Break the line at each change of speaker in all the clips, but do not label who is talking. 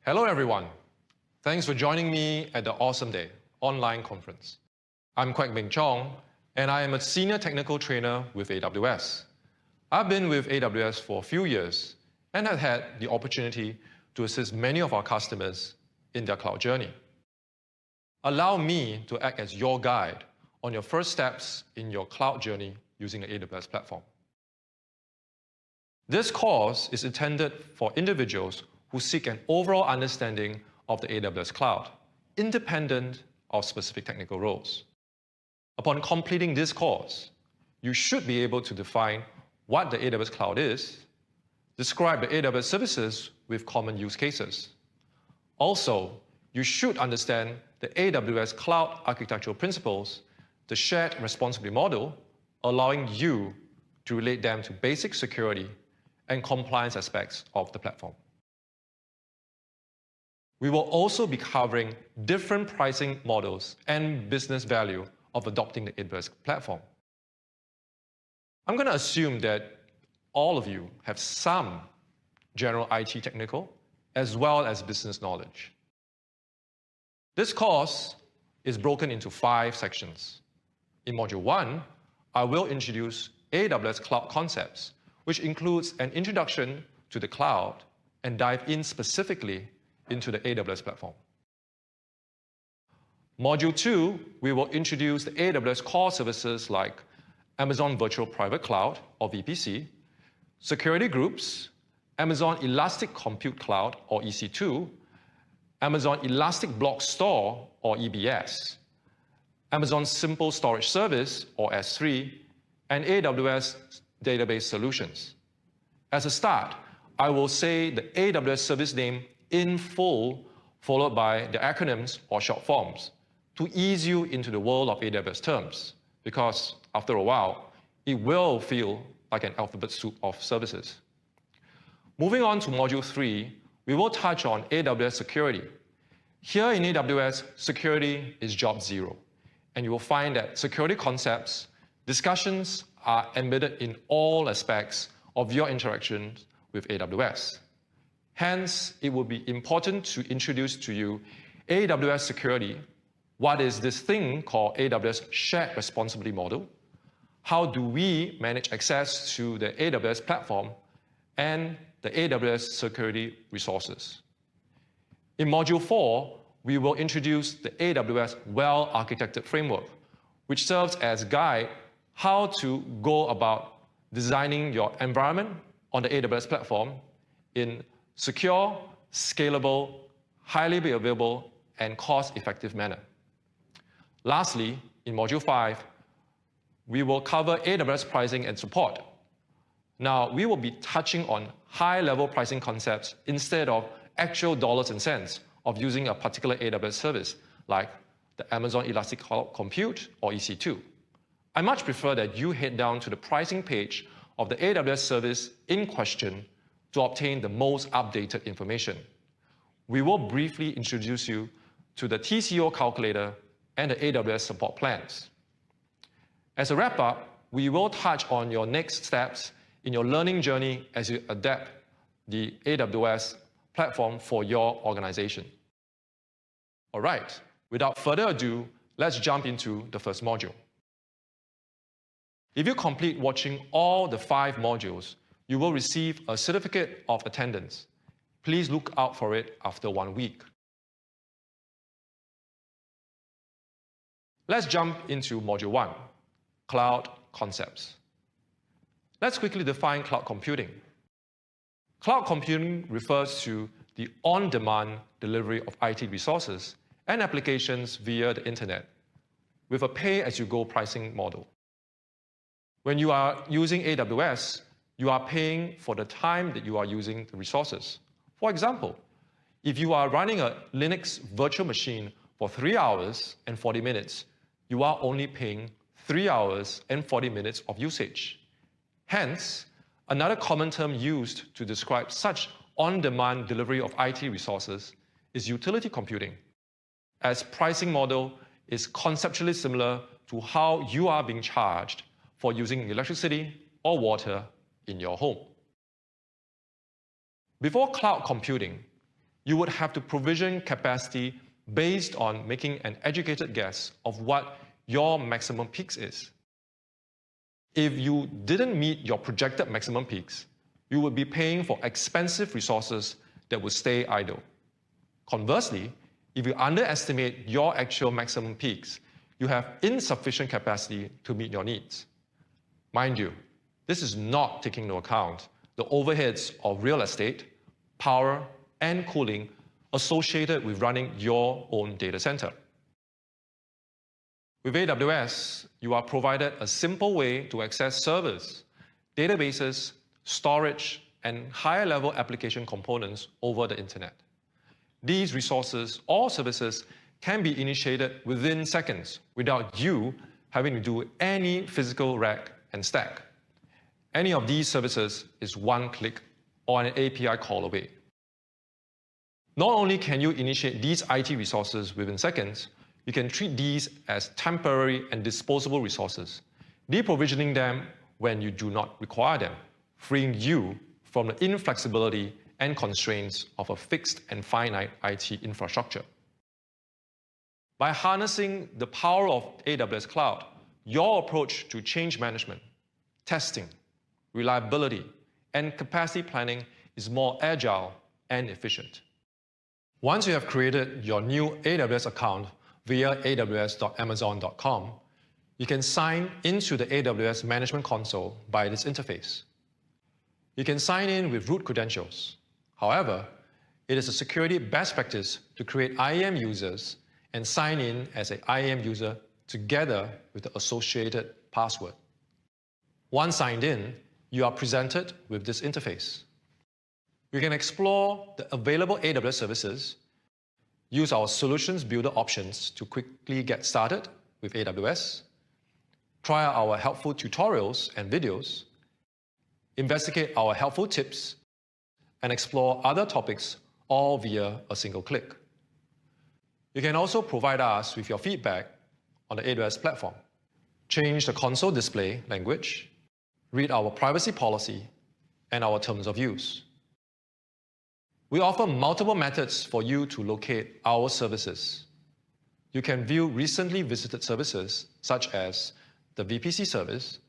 Hello everyone. Thanks for joining me at the Awesome Day online conference. I'm Kwek Ming Chong, and I am a senior technical trainer with AWS. I've been with AWS for a few years and have had the opportunity to assist many of our customers in their cloud journey. Allow me to act as your guide on your first steps in your cloud journey using the AWS platform. This course is intended for individuals who seek an overall understanding of the AWS Cloud, independent of specific technical roles. Upon completing this course, you should be able to define what the AWS Cloud is, describe the AWS services with common use cases. Also, you should understand the AWS Cloud architectural principles, the shared responsibility model, allowing you to relate them to basic security and compliance aspects of the platform. We will also be covering different pricing models and business value of adopting the AWS platform. I'm going to assume that all of you have some general IT technical as well as business knowledge. This course is broken into 5 sections. In Module 1, I will introduce AWS Cloud concepts, which includes an introduction to the cloud and dive in specifically into the AWS platform. Module 2, we will introduce the AWS core services like Amazon Virtual Private Cloud, or VPC, security groups, Amazon Elastic Compute Cloud, or EC2, Amazon Elastic Block Store, or EBS, Amazon Simple Storage Service, or S3, and AWS Database Solutions. As a start, I will say the AWS service name in full, followed by the acronyms or short forms to ease you into the world of AWS terms, because after a while, it will feel like an alphabet soup of services. Moving on to Module 3, we will touch on AWS security. Here in AWS, security is job zero, and you will find that security concepts, discussions are embedded in all aspects of your interactions with AWS. Hence, it will be important to introduce to you AWS security. What is this thing called AWS shared responsibility model? How do we manage access to the AWS platform and the AWS security resources? In Module 4, we will introduce the AWS well-architected framework, which serves as a guide how to go about designing your environment on the AWS platform in secure, scalable, highly available, and cost-effective manner. Lastly, in Module 5, we will cover AWS pricing and support. Now, we will be touching on high-level pricing concepts instead of actual dollars and cents of using a particular AWS service, like the Amazon Elastic Cloud Compute or EC2. I much prefer that you head down to the pricing page of the AWS service in question to obtain the most updated information. We will briefly introduce you to the TCO calculator and the AWS support plans. As a wrap-up, we will touch on your next steps in your learning journey as you adapt the AWS platform for your organization. All right, without further ado, let's jump into the first module. If you complete watching all the 5 modules, you will receive a certificate of attendance. Please look out for it after 1 week. Let's jump into Module 1, Cloud Concepts. Let's quickly define cloud computing. Cloud computing refers to the on-demand delivery of IT resources and applications via the internet with a pay-as-you-go pricing model. When you are using AWS, you are paying for the time that you are using the resources. For example, if you are running a Linux virtual machine for 3 hours and 40 minutes, you are only paying 3 hours and 40 minutes of usage. Hence, another common term used to describe such on-demand delivery of IT resources is utility computing, as pricing model is conceptually similar to how you are being charged for using electricity or water in your home. Before cloud computing, you would have to provision capacity based on making an educated guess of what your maximum peaks is. If you didn't meet your projected maximum peaks, you would be paying for expensive resources that would stay idle. Conversely, if you underestimate your actual maximum peaks, you have insufficient capacity to meet your needs. Mind you, this is not taking into account the overheads of real estate, power, and cooling associated with running your own data center. With AWS, you are provided a simple way to access servers, databases, storage, and higher-level application components over the internet. These resources or services can be initiated within seconds without you having to do any physical rack and stack. Any of these services is one click or an API call away. Not only can you initiate these IT resources within seconds, you can treat these as temporary and disposable resources, deprovisioning them when you do not require them, freeing you from the inflexibility and constraints of a fixed and finite IT infrastructure. By harnessing the power of AWS Cloud, your approach to change management, testing, reliability, and capacity planning is more agile and efficient. Once you have created your new AWS account via aws.amazon.com, you can sign into the AWS Management Console by this interface. You can sign in with root credentials. However, it is a security best practice to create IAM users and sign in as an IAM user together with the associated password. Once signed in, you are presented with this interface. You can explore the available AWS services, use our Solutions Builder options to quickly get started with AWS, try our helpful tutorials and videos, investigate our helpful tips, and explore other topics all via a single click. You can also provide us with your feedback on the AWS platform, change the console display language, read our privacy policy, and our terms of use. We offer multiple methods for you to locate our services. You can view recently visited services, such as the VPC service,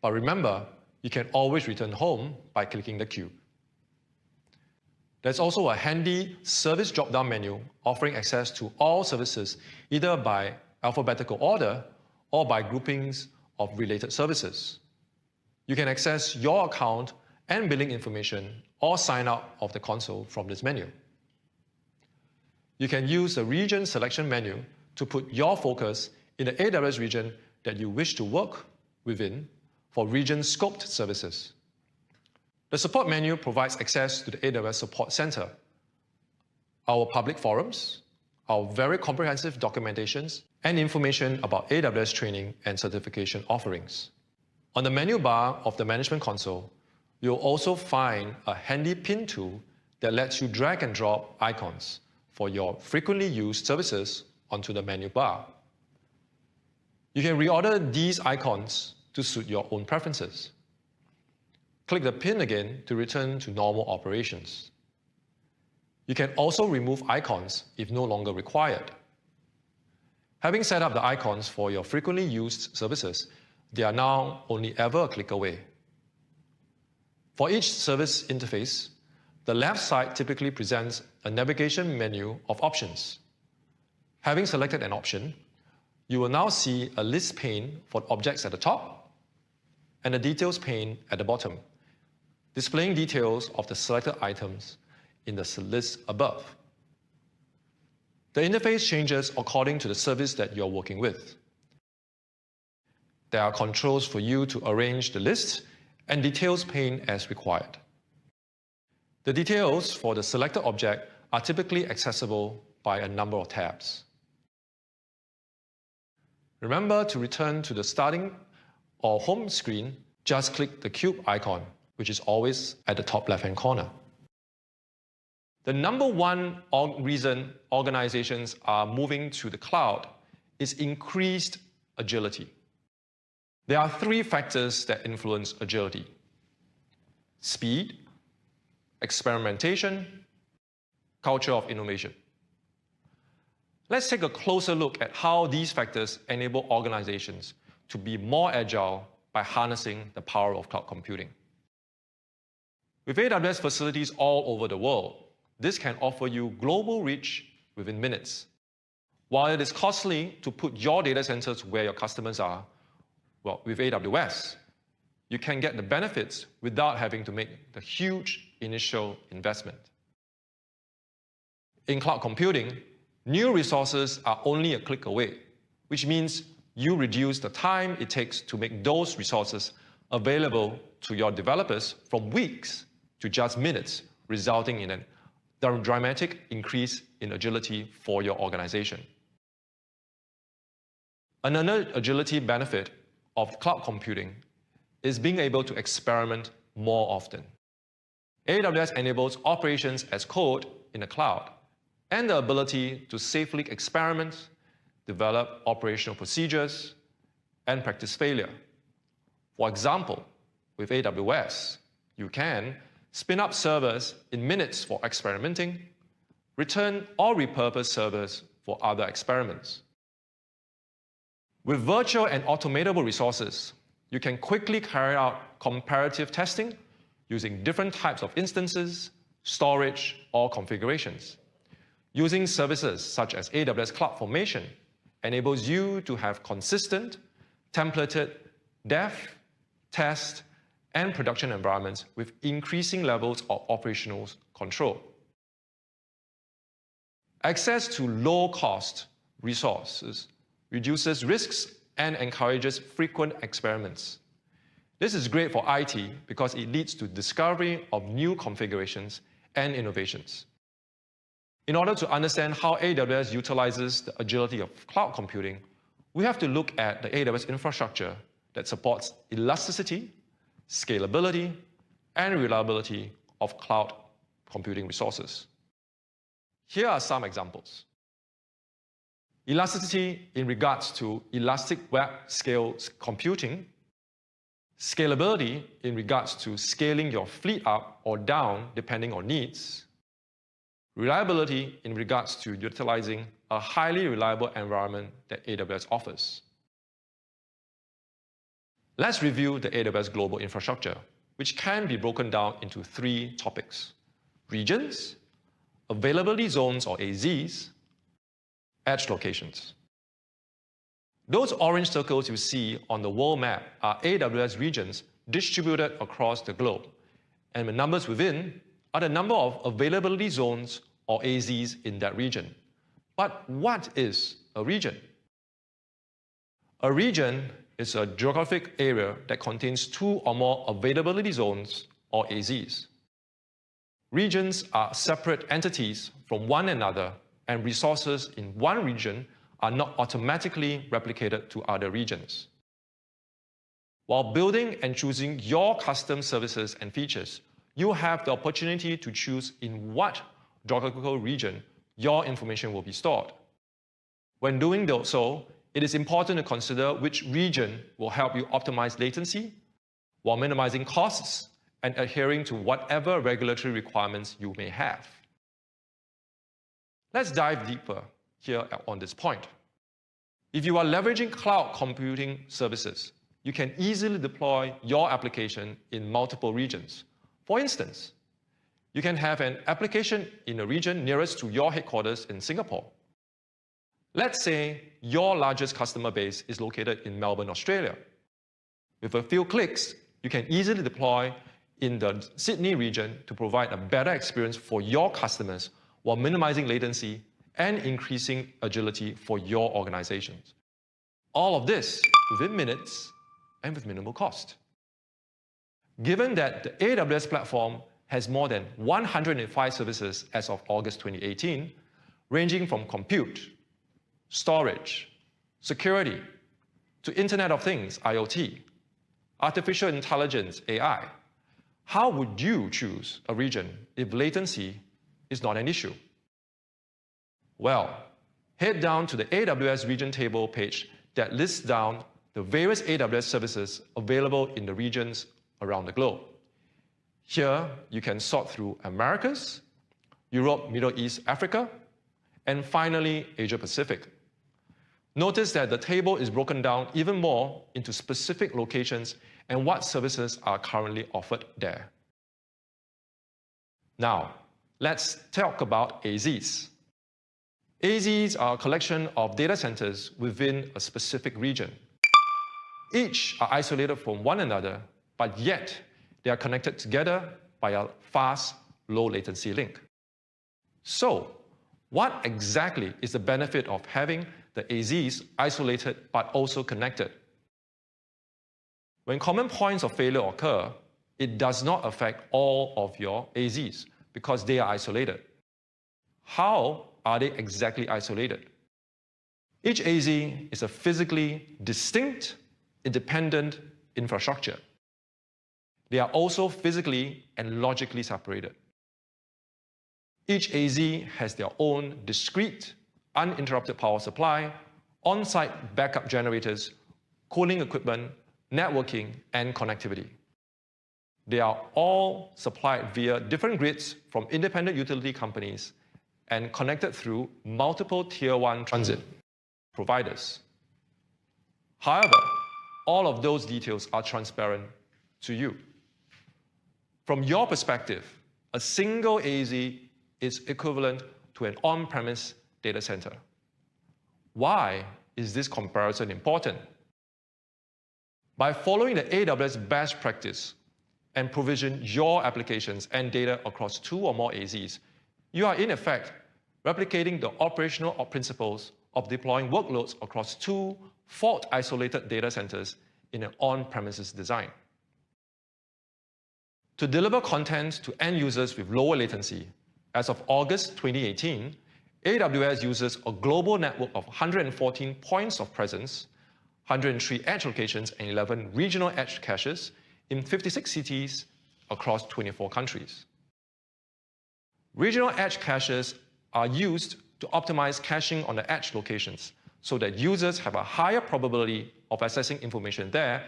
but remember, you can always return home by clicking the cube. There's also a handy service drop-down menu offering access to all services either by alphabetical order or by groupings of related services. You can access your account and billing information or sign out of the console from this menu. You can use the region selection menu to put your focus in the AWS region that you wish to work within for region-scoped services. The support menu provides access to the AWS Support Center, our public forums, our very comprehensive documentations, and information about AWS training and certification offerings. On the menu bar of the Management Console, you'll also find a handy pin tool that lets you drag and drop icons for your frequently used services onto the menu bar. You can reorder these icons to suit your own preferences. Click the pin again to return to normal operations. You can also remove icons if no longer required. Having set up the icons for your frequently used services, they are now only ever a click away. For each service interface, the left side typically presents a navigation menu of options. Having selected an option, you will now see a list pane for objects at the top and a details pane at the bottom, displaying details of the selected items in the list above. The interface changes according to the service that you're working with. There are controls for you to arrange the list and details pane as required. The details for the selected object are typically accessible by a number of tabs. Remember to return to the starting or home screen, just click the cube icon, which is always at the top left-hand corner. The number one reason organizations are moving to the cloud is increased agility. There are three factors that influence agility: speed, experimentation, culture of innovation. Let's take a closer look at how these factors enable organizations to be more agile by harnessing the power of cloud computing. With AWS facilities all over the world, this can offer you global reach within minutes. While it is costly to put your data centers where your customers are, well, with AWS, you can get the benefits without having to make the huge initial investment. In cloud computing, new resources are only a click away, which means you reduce the time it takes to make those resources available to your developers from weeks to just minutes, resulting in a dramatic increase in agility for your organization. Another agility benefit of cloud computing is being able to experiment more often. AWS enables operations as code in the cloud and the ability to safely experiment, develop operational procedures, and practice failure. For example, with AWS, you can spin up servers in minutes for experimenting, return or repurpose servers for other experiments. With virtual and automatable resources, you can quickly carry out comparative testing using different types of instances, storage, or configurations. Using services such as AWS CloudFormation enables you to have consistent, templated dev, test, and production environments with increasing levels of operational control. Access to low-cost resources reduces risks and encourages frequent experiments. This is great for IT because it leads to discovery of new configurations and innovations. In order to understand how AWS utilizes the agility of cloud computing, we have to look at the AWS infrastructure that supports elasticity, scalability, and reliability of cloud computing resources. Here are some examples. Elasticity in regards to elastic web scale computing, scalability in regards to scaling your fleet up or down depending on needs, reliability in regards to utilizing a highly reliable environment that AWS offers. Let's review the AWS global infrastructure, which can be broken down into 3 topics: regions, availability zones or AZs, edge locations. Those orange circles you see on the world map are AWS regions distributed across the globe, and the numbers within are the number of availability zones or AZs in that region. But what is a region? A region is a geographic area that contains 2 or more availability zones or AZs. Regions are separate entities from one another, and resources in one region are not automatically replicated to other regions. While building and choosing your custom services and features, you have the opportunity to choose in what geographical region your information will be stored. When doing so, it is important to consider which region will help you optimize latency while minimizing costs and adhering to whatever regulatory requirements you may have. Let's dive deeper here on this point. If you are leveraging cloud computing services, you can easily deploy your application in multiple regions. For instance, you can have an application in a region nearest to your headquarters in Singapore. Let's say your largest customer base is located in Melbourne, Australia. With a few clicks, you can easily deploy in the Sydney region to provide a better experience for your customers while minimizing latency and increasing agility for your organizations. All of this within minutes and with minimal cost. Given that the AWS platform has more than 105 services as of August 2018, ranging from compute, storage, security, to Internet of Things, IoT, artificial intelligence, AI, how would you choose a region if latency is not an issue? Well, head down to the AWS region table page that lists down the various AWS services available in the regions around the globe. Here, you can sort through Americas, Europe, Middle East, Africa, and finally, Asia Pacific. Notice that the table is broken down even more into specific locations and what services are currently offered there. Now, let's talk about AZs. AZs are a collection of data centers within a specific region. Each are isolated from one another, but yet they are connected together by a fast, low latency link. So, what exactly is the benefit of having the AZs isolated but also connected? When common points of failure occur, it does not affect all of your AZs because they are isolated. How are they exactly isolated? Each AZ is a physically distinct, independent infrastructure. They are also physically and logically separated. Each AZ has their own discrete, uninterrupted power supply, on-site backup generators, cooling equipment, networking, and connectivity. They are all supplied via different grids from independent utility companies and connected through multiple Tier 1 transit providers. However, all of those details are transparent to you. From your perspective, a single AZ is equivalent to an on-premise data center. Why is this comparison important? By following the AWS best practice and provision your applications and data across 2 or more AZs, you are in effect replicating the operational principles of deploying workloads across 2 fault-isolated data centers in an on-premises design. To deliver content to end users with lower latency, as of August 2018, AWS uses a global network of 114 points of presence, 103 edge locations, and 11 regional edge caches in 56 cities across 24 countries. Regional edge caches are used to optimize caching on the edge locations so that users have a higher probability of accessing information there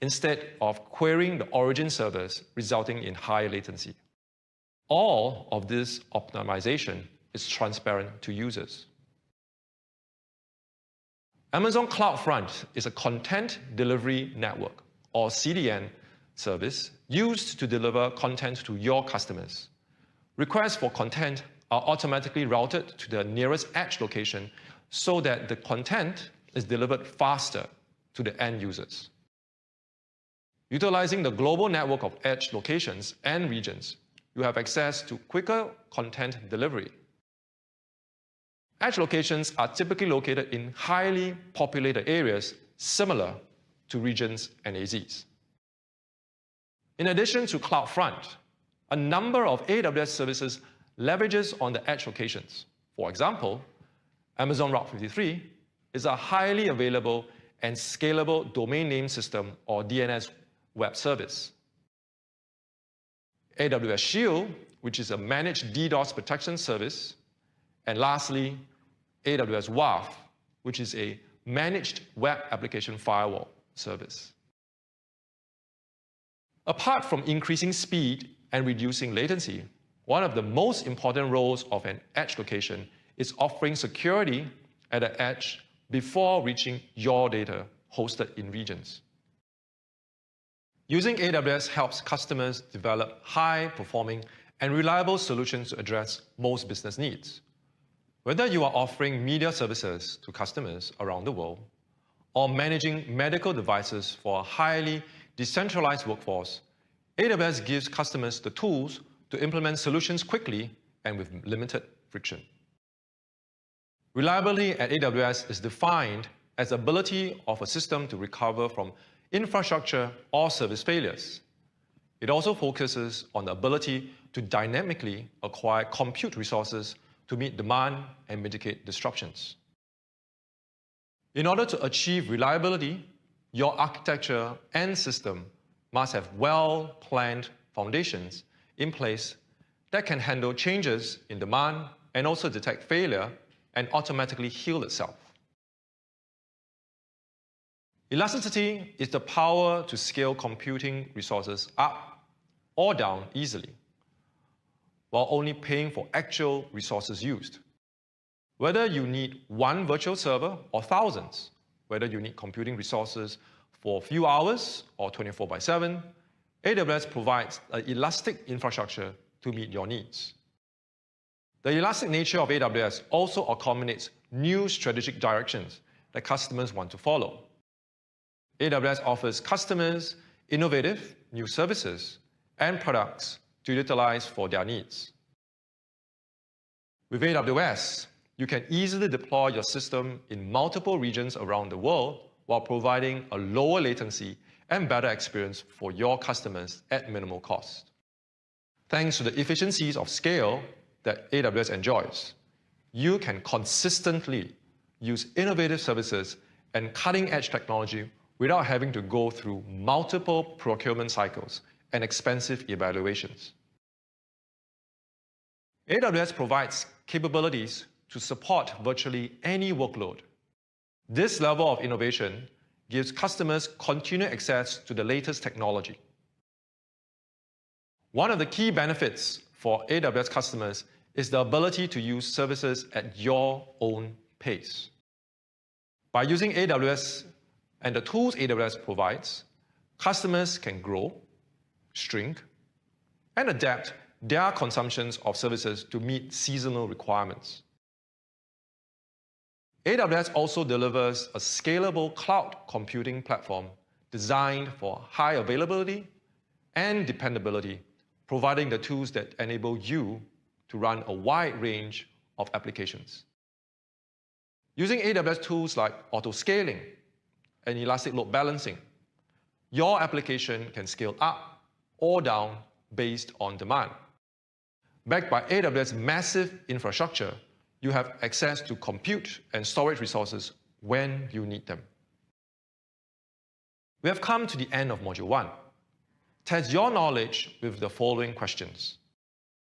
instead of querying the origin servers, resulting in higher latency. All of this optimization is transparent to users. Amazon CloudFront is a content delivery network, or CDN, service used to deliver content to your customers. Requests for content are automatically routed to the nearest edge location so that the content is delivered faster to the end users. Utilizing the global network of edge locations and regions, you have access to quicker content delivery. Edge locations are typically located in highly populated areas similar to regions and AZs. In addition to CloudFront, a number of AWS services leverages on the edge locations. For example, Amazon Route 53 is a highly available and scalable domain name system, or DNS, web service. AWS Shield, which is a managed DDoS protection service. And lastly, AWS WAF, which is a managed web application firewall service. Apart from increasing speed and reducing latency, one of the most important roles of an edge location is offering security at the edge before reaching your data hosted in regions. Using AWS helps customers develop high-performing and reliable solutions to address most business needs. Whether you are offering media services to customers around the world or managing medical devices for a highly decentralized workforce, AWS gives customers the tools to implement solutions quickly and with limited friction. Reliability at AWS is defined as the ability of a system to recover from infrastructure or service failures. It also focuses on the ability to dynamically acquire compute resources to meet demand and mitigate disruptions. In order to achieve reliability, your architecture and system must have well-planned foundations in place that can handle changes in demand and also detect failure and automatically heal itself. Elasticity is the power to scale computing resources up or down easily. while only paying for actual resources used. Whether you need one virtual server or thousands, whether you need computing resources for a few hours or 24/7, AWS provides an elastic infrastructure to meet your needs. The elastic nature of AWS also accommodates new strategic directions that customers want to follow. AWS offers customers innovative new services and products to utilize for their needs. With AWS, you can easily deploy your system in multiple regions around the world while providing a lower latency and better experience for your customers at minimal cost. Thanks to the efficiencies of scale that AWS enjoys, you can consistently use innovative services and cutting-edge technology without having to go through multiple procurement cycles and expensive evaluations. AWS provides capabilities to support virtually any workload. This level of innovation gives customers continued access to the latest technology. One of the key benefits for AWS customers is the ability to use services at your own pace. By using AWS and the tools AWS provides, customers can grow, shrink, and adapt their consumptions of services to meet seasonal requirements. AWS also delivers a scalable cloud computing platform designed for high availability and dependability, providing the tools that enable you to run a wide range of applications. Using AWS tools like auto-scaling and elastic load balancing, your application can scale up or down based on demand. Backed by AWS massive infrastructure, you have access to compute and storage resources when you need them. We have come to the end of Module 1. Test your knowledge with the following questions.